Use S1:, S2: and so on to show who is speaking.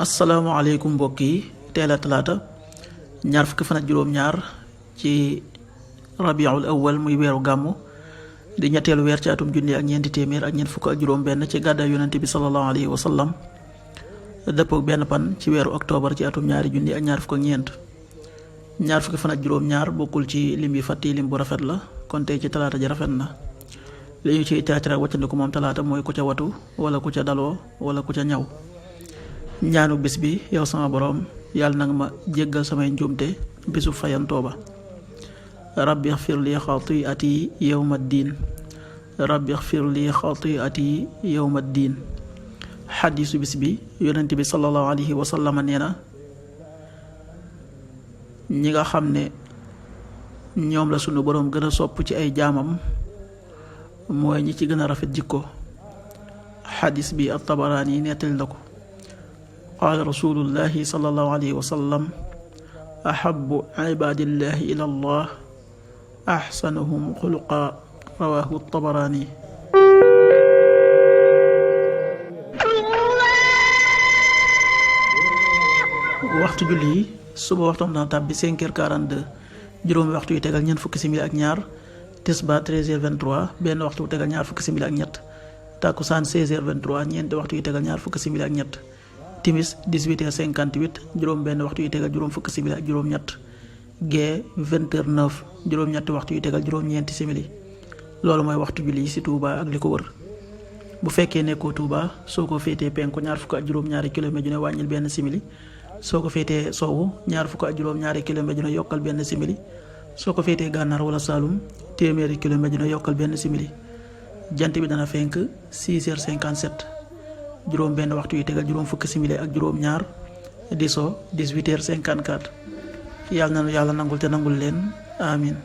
S1: asalaamaaleykum mbokk yi teel a talaata ñaar fukki fan ak juróom-ñaar ci rabiul awwal muy weeru gàmmu di ñetteelu weer ci atum junni ak ñeenti téeméer ak ñeent fukk ak juróom-benn ci gàddaay yonente bi sallallahu alayhi wa sallam dëppoo benn pan ci weeru octobre ci atum ñaari junni ak ñaar fukk ak ñeent. ñaar fukki fan ak juróom-ñaar bokkul ci lim yi fàtti lim bu rafet la kon tey ci talaata ji rafet na li ñu ciy teetara wàccandiku moom talaata mooy ku ca watu wala ku ca daloo wala ku ca ñaw. ñaanu bis bi yow sama boroom yàlla nanga ma jéggal samay njuumte bisu fayantoo ba. rabbi xfir li xatiati yawma diin rabbi xfir li xatiati yawma diin. xadiisu bis bi yonent bi sallallahu alayhi wa sallam nee na ñi nga xam ne ñoom la sunu boroom gën a sopp ci ay jaamam mooy ñi ci gën a rafet jikko. xadiis bi at-Tabaraani nettali na ko. qaala rasulullahi sallallahu alayhi wa sallam ahabu ibadillahi ila allah axsanuhum xuluqa rawahu Tabaraani. waxtu julli yi suba waxtoom dana tàbbi 5h42 juróomi waxtu yu tegal ñeent fukki simili ak ñaar tisbaar 13h23 benn waxtu yu tegal ñaar fukki simili ak ñett takkusaan 16h23 ñeenti waxtu yu tegal ñaar fukki simili ak ñett timis 18h58 juróom benn waxtu yu tegal juróom fukki simili ak juróom ñett gee 20h09 juróom ñetti waxtu yu tegal juróom ñeenti simili. loolu mooy waxtu julli yi ci Touba ak li ko wër. bu fekkee nekkoo Touba soo ko féetee penku ñaar fukk ak juróom-ñaari kilomètre ju ne wàññil benn simili soo ko féetee sowwu ñaar fukk ak juróom-ñaari kilomètre ju ne yokkal benn simili soo ko féetee gànnaar wala Saalum téeméeri kilomètre ju ne yokkal benn simili. jant bi dana fenk 6h57 juróom benn waxtu yu tegal juróom fukki simili ak juróom ñaar di so 18h54 yàlla na yàlla nangul te nangul leen amin